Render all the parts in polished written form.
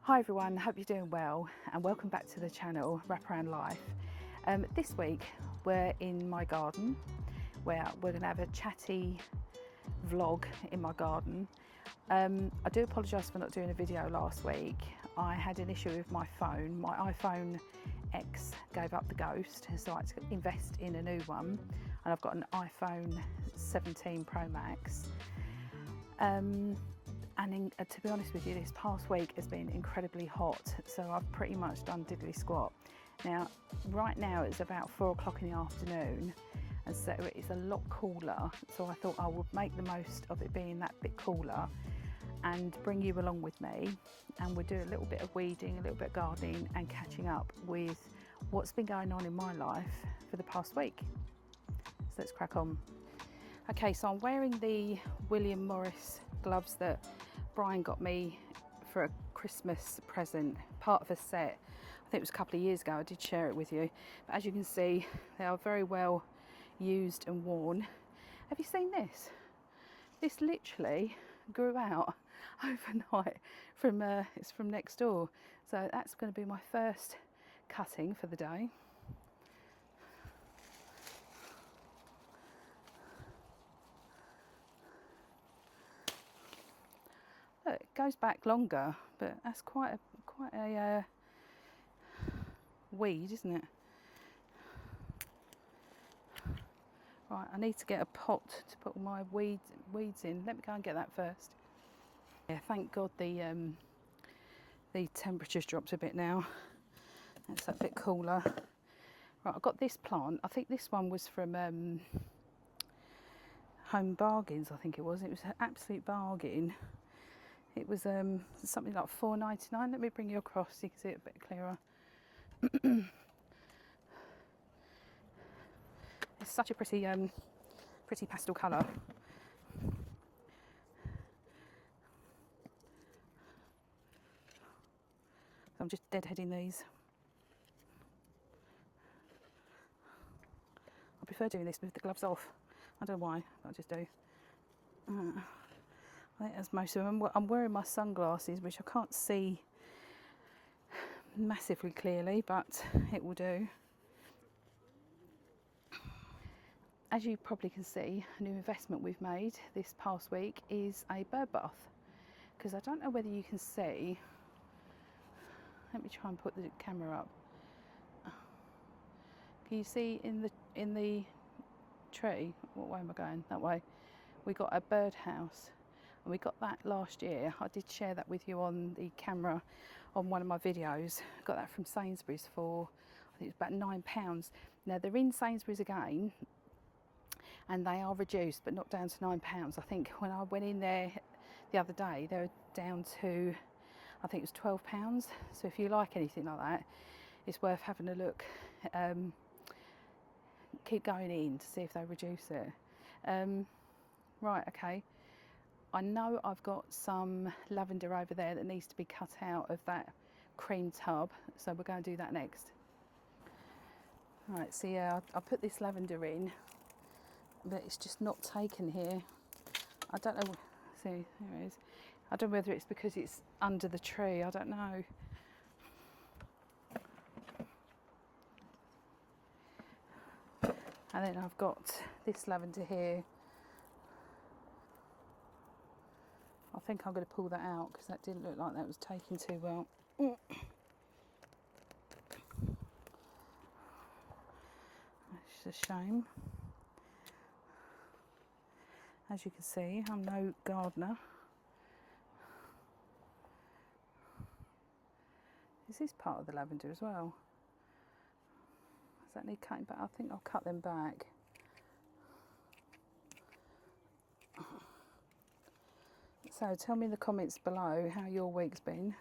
Hi everyone, hope you're doing well and welcome back to the channel Wraparound Life. This week we're in my garden where we're going to have a chatty vlog in my garden. I do apologise for not doing a video last week. I had an issue with my phone. My iPhone X gave up the ghost, so I had to invest in a new one, and I've got an iPhone 17 Pro Max. To be honest with you, this past week has been incredibly hot, so I've pretty much done diddly squat. Now, right now it's about 4 o'clock in the afternoon, and so it's a lot cooler, so I thought I would make the most of it being that bit cooler and bring you along with me, and we'll do a little bit of weeding, a little bit of gardening and catching up with what's been going on in my life for the past week. So let's crack on. Okay, so I'm wearing the William Morris gloves that Brian got me for a Christmas present, part of a set. I think it was a couple of years ago. I did share it with you. But as you can see, they are very well used and worn. Have you seen this? This literally grew out overnight from it's from next door. So that's going to be my first cutting for the day. Look, it goes back longer, but that's quite a weed, isn't it? Right, I need to get a pot to put all my weeds in. Let me go and get that first. Yeah, thank God the temperature's dropped a bit now. It's a bit cooler. Right, I've got this plant. I think this one was from Home Bargains. I think it was. It was an absolute bargain. It was something like $4.99. Let me bring you across so you can see it a bit clearer. It's such a pretty pastel colour. So I'm just deadheading these. I prefer doing this with the gloves off. I don't know why, but I just do. I think that's most of them. I'm wearing my sunglasses, which I can't see massively clearly, but it will do. As you probably can see, a new investment we've made this past week is a bird bath. Because I don't know whether you can see. Let me try and put the camera up. Can you see in the tree? What way am I going? That way. We got a birdhouse, and we got that last year. I did share that with you on the camera on one of my videos. Got that from Sainsbury's for, I think it was about £9. Now they're in Sainsbury's again, and they are reduced, but not down to £9. I think when I went in there the other day, they were down to, I think it was £12. So if you like anything like that, it's worth having a look. Keep going in to see if they reduce it. Right, okay. I know I've got some lavender over there that needs to be cut out of that cream tub, so we're going to do that next. Right, so yeah, I put this lavender in, but it's just not taken here. I don't know. See, there it is. I don't know whether it's because it's under the tree. I don't know. And then I've got this lavender here. I think I'm going to pull that out because that didn't look like that was taken too well. It's a shame. As you can see, I'm no gardener. Is this part of the lavender as well? Does that need cutting back? I think I'll cut them back. So tell me in the comments below how your week's been.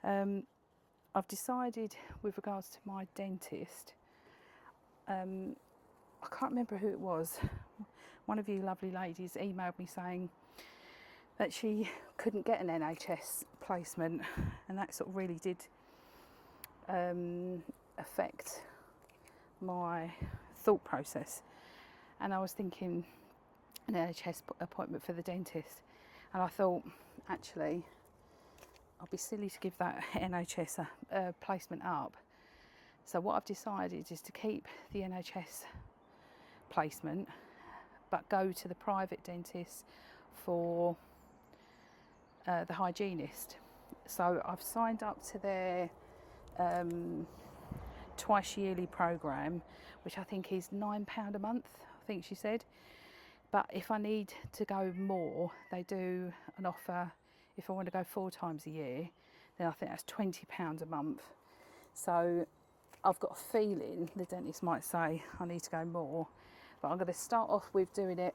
I've decided with regards to my dentist, I can't remember who it was. One of you lovely ladies emailed me saying that she couldn't get an NHS placement, and that sort of really did affect my thought process. And I was thinking an NHS appointment for the dentist, and I thought, actually, I'll be silly to give that NHS placement up. So what I've decided is to keep the NHS placement, but go to the private dentist for the hygienist. So I've signed up to their twice yearly programme, which I think is £9 a month, I think she said. But if I need to go more, they do an offer. If I want to go 4 times a year, then I think that's £20 a month. So I've got a feeling the dentist might say I need to go more, but I'm going to start off with doing it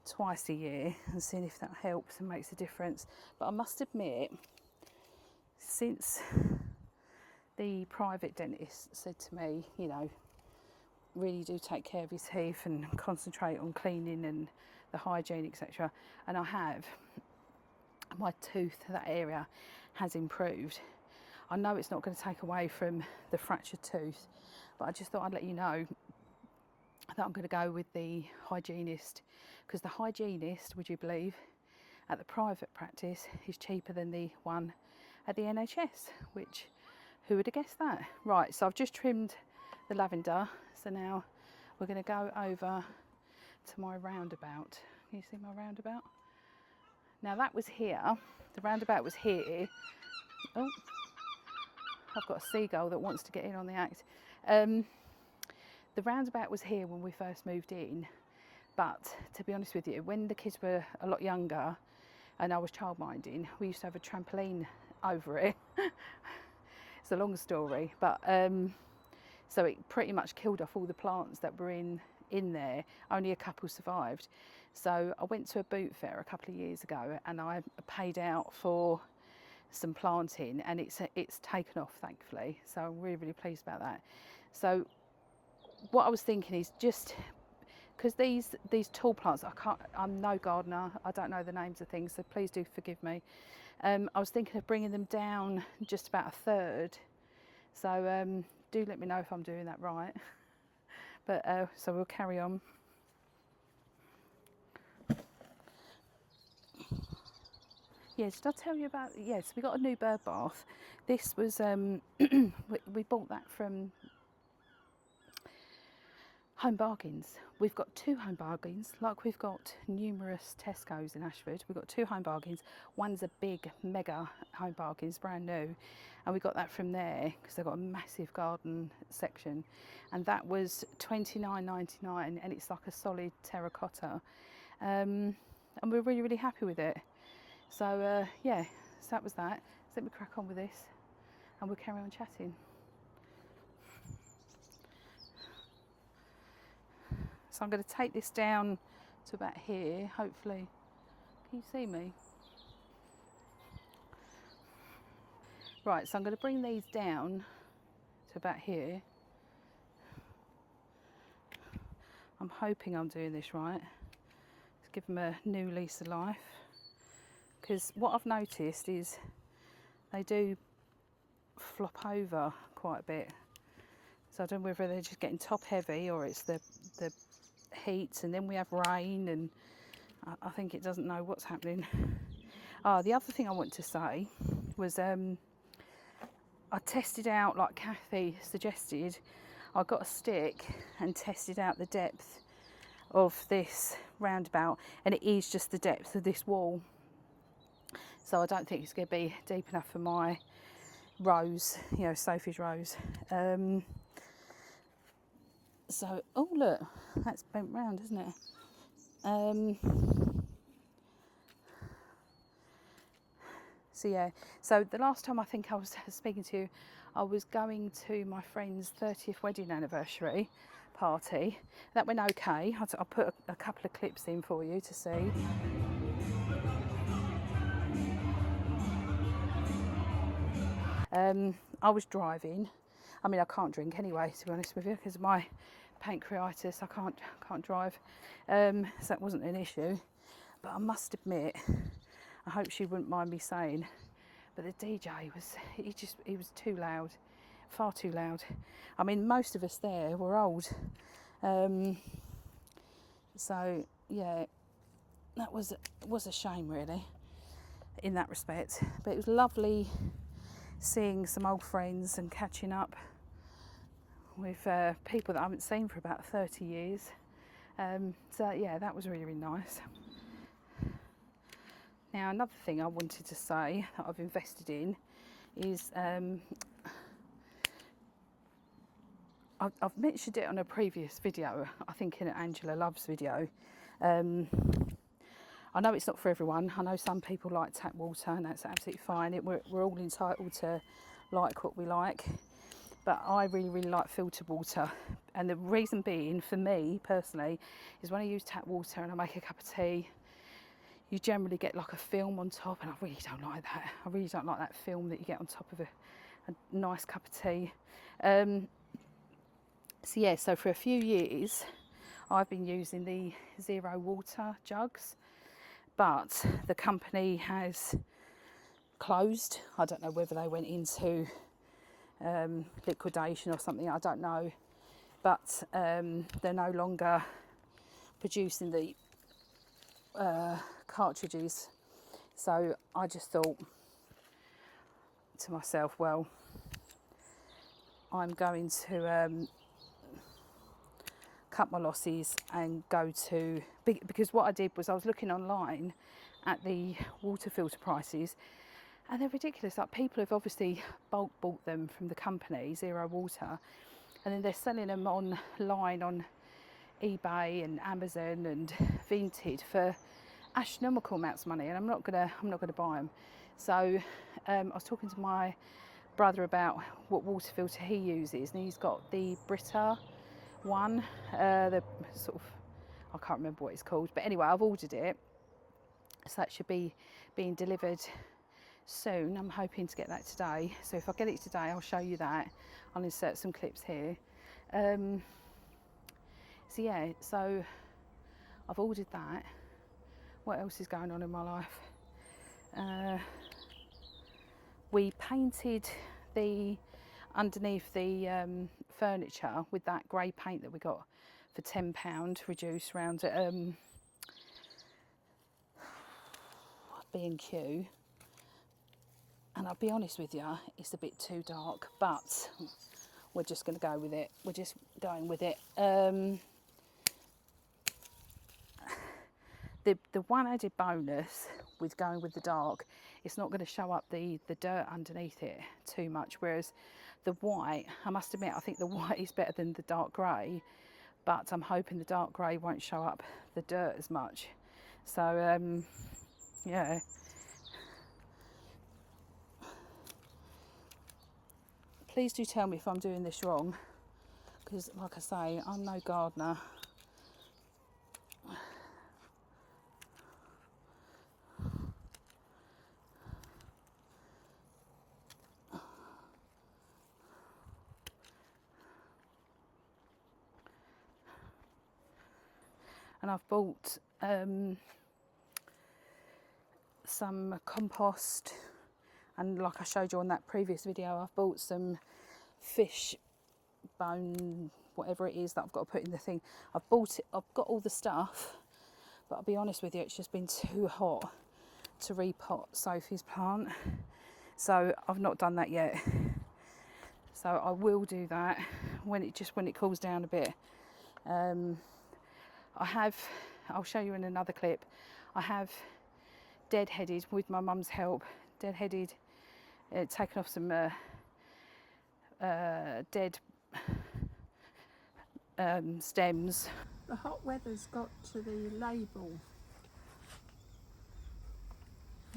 twice a year and seeing if that helps and makes a difference. But I must admit, since the private dentist said to me, you know, really do take care of your teeth and concentrate on cleaning and the hygiene, etc. And I have, my tooth, that area has improved. I know it's not going to take away from the fractured tooth, but I just thought I'd let you know that I'm going to go with the hygienist, because the hygienist, would you believe, at the private practice is cheaper than the one at the NHS, which, who would have guessed that? Right, so I've just trimmed the lavender, so now we're going to go over to my roundabout. Can you see my roundabout? Now that was here, the roundabout was here. Oh, I've got a seagull that wants to get in on the act. The roundabout was here when we first moved in, but to be honest with you, when the kids were a lot younger and I was childminding, we used to have a trampoline over it. It's a long story, but so it pretty much killed off all the plants that were in there. Only a couple survived. So I went to a boot fair a couple of years ago and I paid out for some planting, and it's taken off, thankfully. So I'm really, really pleased about that. So what I was thinking is, just because these tall plants, I'm no gardener, I don't know the names of things, so please do forgive me. I was thinking of bringing them down just about a third. So do let me know if I'm doing that right. But so we'll carry on. Yes, did I tell you about? Yes, we got a new bird bath. This was we bought that from Home Bargains. We've got 2 Home Bargains, like we've got numerous Tesco's in Ashford. We've got 2 Home Bargains. One's a big mega Home Bargains, brand new, and we got that from there because they've got a massive garden section, and that was $29.99, and it's like a solid terracotta, and we're really, really happy with it. So yeah, so that was that. So let me crack on with this and we'll carry on chatting. So I'm going to take this down to about here, hopefully. Can you see me? Right, so I'm going to bring these down to about here. I'm hoping I'm doing this right. Let's give them a new lease of life. Because what I've noticed is they do flop over quite a bit. So I don't know whether they're just getting top heavy or it's the heat, and then we have rain, and I think it doesn't know what's happening. The other thing I want to say was I tested out, like Kathy suggested, I got a stick and tested out the depth of this roundabout, and it is just the depth of this wall. So I don't think it's going to be deep enough for my rose, you know, Sophie's rose. So, oh look, that's bent round, isn't it? So yeah, so the last time I think I was speaking to you, I was going to my friend's 30th wedding anniversary party. That went okay. I'll put a couple of clips in for you to see. I was driving. I mean, I can't drink anyway, to be honest with you, because of my pancreatitis. I can't drive, so that wasn't an issue. But I must admit, I hope she wouldn't mind me saying, but the DJ he was too loud, far too loud. I mean, most of us there were old, so yeah, that was a shame, really. in that respect. But it was lovely seeing some old friends and catching up with people that I haven't seen for about 30 years. So yeah, that was really, really nice. Now, another thing I wanted to say that I've invested in is I've mentioned it on a previous video, I think in Angela Love's video. I know it's not for everyone. I know some people like tap water, and that's absolutely fine. We're all entitled to like what we like. But I really, really like filtered water. And the reason being, for me personally, is when I use tap water and I make a cup of tea, you generally get like a film on top, and I really don't like that. I really don't like that film that you get on top of a nice cup of tea. So yeah, so for a few years, I've been using the zero water jugs, but the company has closed. I don't know whether they went into liquidation or something, I don't know, but they're no longer producing the cartridges. So I just thought to myself, well, I'm going to cut my losses and go to, because what I did was I was looking online at the water filter prices, and they're ridiculous. Like, people have obviously bulk bought them from the company Zero Water, and then they're selling them online on eBay and Amazon and Vinted for astronomical amounts of money, and I'm not gonna buy them. So I was talking to my brother about what water filter he uses, and he's got the Brita one, the sort of, I can't remember what it's called, but anyway, I've ordered it, so that should be being delivered soon. I'm hoping to get that today, so if I get it today I'll show you that. I'll insert some clips here. So yeah, so I've ordered that. What else is going on in my life? We painted the underneath the furniture with that grey paint that we got for £10 reduced round at B&Q, and I'll be honest with you, it's a bit too dark, but we're just going to go with it. We're just going with it. The one added bonus with going with the dark, it's not going to show up the dirt underneath it too much, whereas the white, I must admit, I think the white is better than the dark grey, but I'm hoping the dark grey won't show up the dirt as much. So yeah, please do tell me if I'm doing this wrong, because like I say, I'm no gardener. And I've bought some compost, and like I showed you on that previous video, I've bought some fish bone, whatever it is that I've got to put in the thing. I've bought it, I've got all the stuff, but I'll be honest with you, it's just been too hot to repot Sophie's plant, so I've not done that yet. So I will do that when it cools down a bit. I'll show you in another clip, I have deadheaded, with my mum's help, taken off some dead stems. The hot weather's got to the label.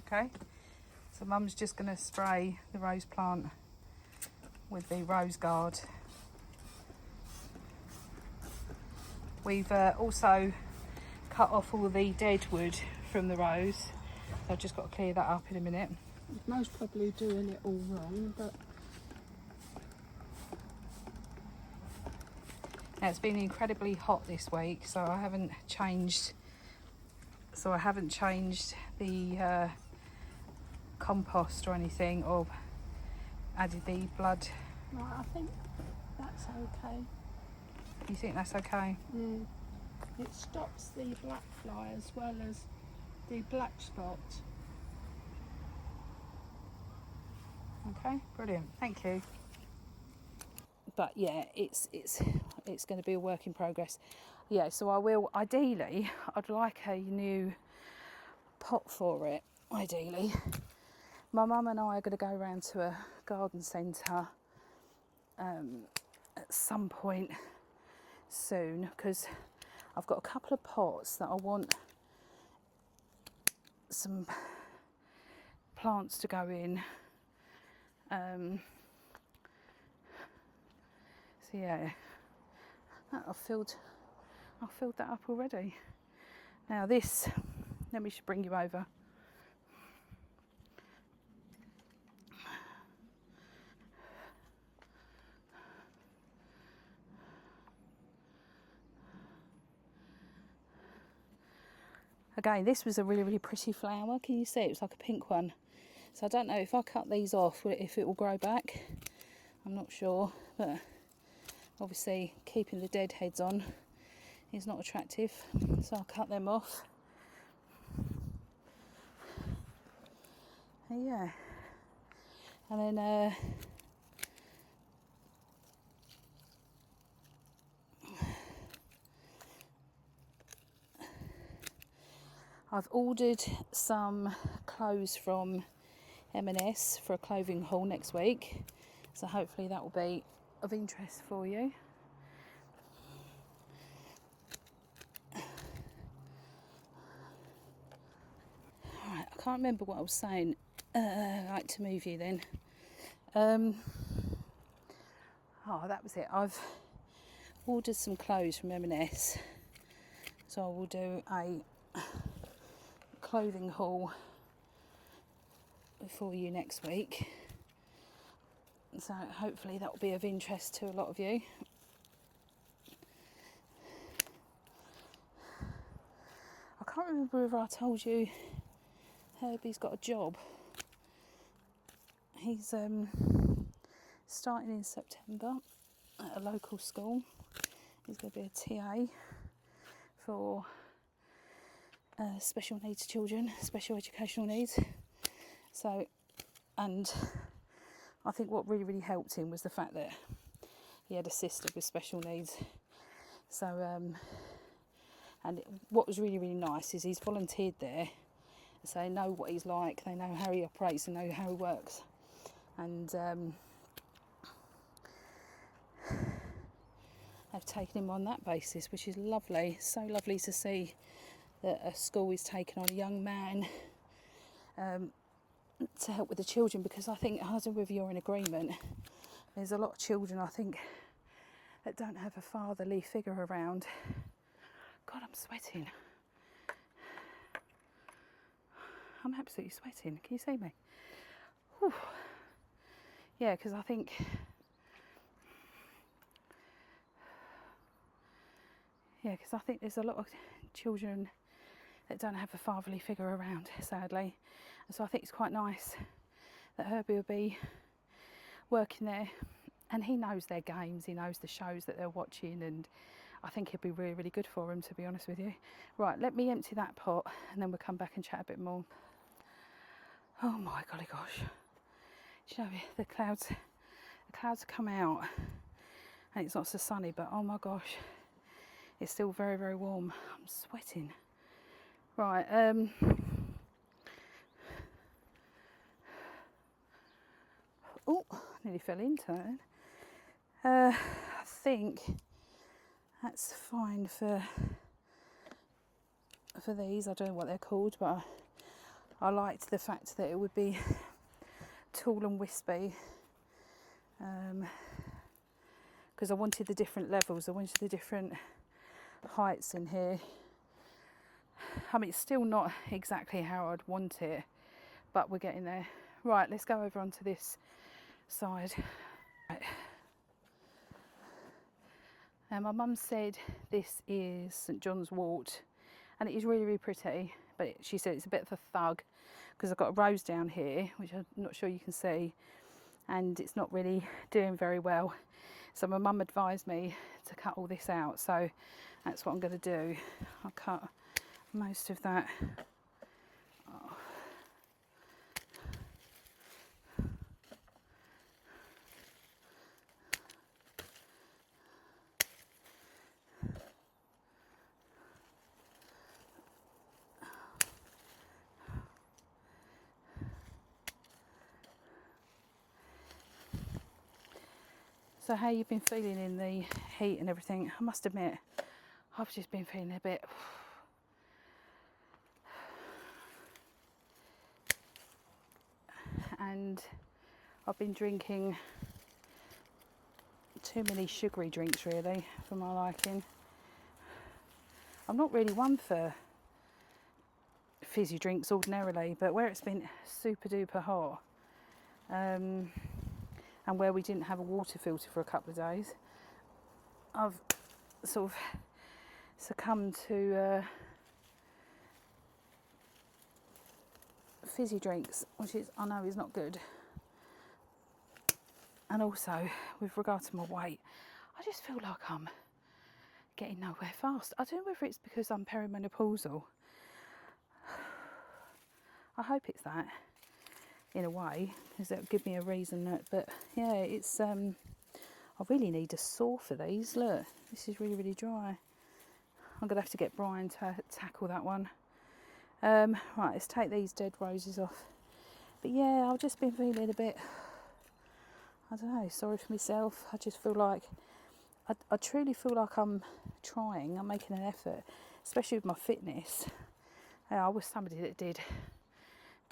Okay, so mum's just going to spray the rose plant with the rose guard. We've also cut off all the dead wood from the rose, so I've just got to clear that up in a minute. Most probably doing it all wrong, but now it's been incredibly hot this week, so I haven't changed the compost or anything, or added the blood. right, I think that's okay. You think that's okay? Mm. It stops the black fly as well as the black spot. Okay, brilliant. Thank you. But yeah, it's going to be a work in progress. Yeah, so I will, ideally, I'd like a new pot for it, ideally. My mum and I are going to go around to a garden centre at some point soon, because I've got a couple of pots that I want some plants to go in. So yeah, I've filled that up already. Now this, let me just bring you over. Again, this was a really, really pretty flower. Can you see? It was like a pink one. So I don't know if I cut these off, if it will grow back. I'm not sure, but obviously keeping the dead heads on is not attractive. So I'll cut them off. And yeah. And then I've ordered some clothes from M&S for a clothing haul next week, so hopefully that will be of interest for you. Alright, I can't remember what I was saying. I like to move you then. That was it. I've ordered some clothes from M&S, so I will do a clothing haul for you next week. So hopefully that will be of interest to a lot of you. I can't remember if I told you Herbie's got a job. He's starting in September at a local school. He's going to be a TA for special needs children, special educational needs. So, and I think what really, really helped him was the fact that he had a sister with special needs. So, and what was really, really nice is he's volunteered there, so they know what he's like, they know how he operates, they know how he works. And I've taken him on that basis, which is lovely. So lovely to see that a school is taking on a young man to help with the children, because I think, I don't know whether you're in agreement, there's a lot of children, I think, that don't have a fatherly figure around. God, I'm sweating. I'm absolutely sweating. Can you see me? Whew. Yeah, because I think there's a lot of children that don't have a fatherly figure around, sadly. And so I think it's quite nice that Herbie will be working there, and he knows their games, he knows the shows that they're watching, and I think it'd be really, really good for him, to be honest with you. Right, let me empty that pot and then we'll come back and chat a bit more. Oh my golly gosh. Do you know, the clouds have come out and it's not so sunny, but oh my gosh, it's still very, very warm. I'm sweating. Right, oh, nearly fell into it. I think that's fine for these. I don't know what they're called, but I liked the fact that it would be tall and wispy, because I wanted the different levels, I wanted the different heights in here. I mean, it's still not exactly how I'd want it, but we're getting there. Right, let's go over onto this side. Right. My mum said this is St John's wort, and it is really, really pretty, but she said it's a bit of a thug because I've got a rose down here, which I'm not sure you can see, and it's not really doing very well. So my mum advised me to cut all this out, so that's what I'm going to do. I'll cut most of that off. So how you've been feeling in the heat and everything? I must admit, I've just been feeling a bit... and I've been drinking too many sugary drinks really for my liking. I'm not really one for fizzy drinks ordinarily, but where it's been super duper hot and where we didn't have a water filter for a couple of days, I've sort of succumbed to fizzy drinks, which is, I know, is not good. And also, with regard to my weight, I just feel like I'm getting nowhere fast. I don't know whether it's because I'm perimenopausal. I hope it's that, in a way, because it'll give me a reason that, but yeah, it's, I really need a saw for these. Look, this is really, really dry. I'm going to have to get Brian to tackle that one. Right, let's take these dead roses off. But yeah, I've just been feeling a bit, I don't know, sorry for myself. I just feel like, I truly feel like I'm trying, I'm making an effort, especially with my fitness. I was somebody that did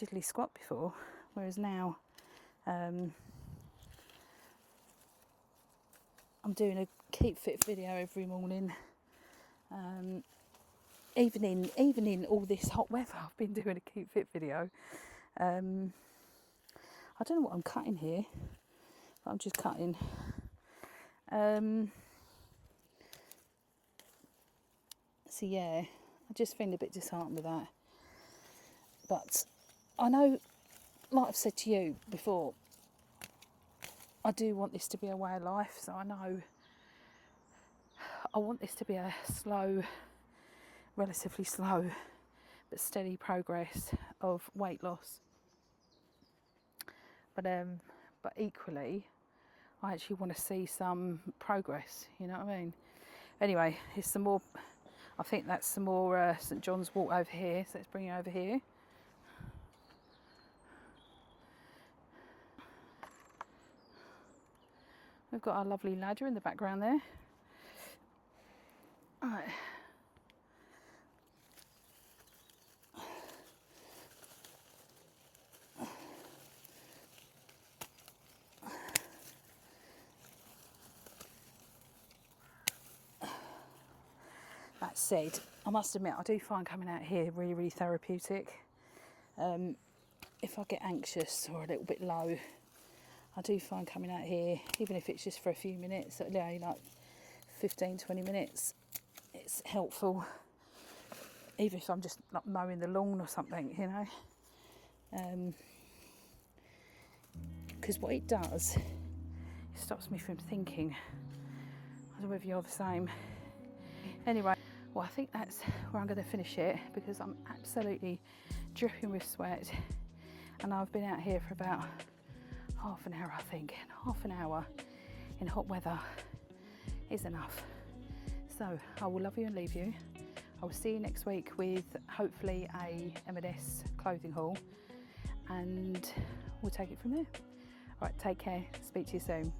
diddly squat before, whereas now I'm doing a keep fit video every morning. Even in all this hot weather, I've been doing a keep fit video. I don't know what I'm cutting here, but I'm just cutting. So yeah, I just feel a bit disheartened with that. But I know, like I've said to you before, I do want this to be a way of life. So I know I want this to be a slow, relatively slow, but steady progress of weight loss. But equally, I actually want to see some progress. You know what I mean? Anyway, here's some more. I think that's some more St John's Wort over here. So let's bring it over here. We've got our lovely ladder in the background there. Right. That said, I must admit, I do find coming out here really, really therapeutic. If I get anxious or a little bit low, I do find coming out here, even if it's just for a few minutes, like 15, 20 minutes, it's helpful. Even if I'm just like mowing the lawn or something, you know. Because what it does, it stops me from thinking. I don't know if you're the same. Anyway, well, I think that's where I'm going to finish it, because I'm absolutely dripping with sweat, and I've been out here for about half an hour, I think. And half an hour in hot weather is enough. So I will love you and leave you. I will see you next week with hopefully a M&S clothing haul, and we'll take it from there. All right, take care. Speak to you soon.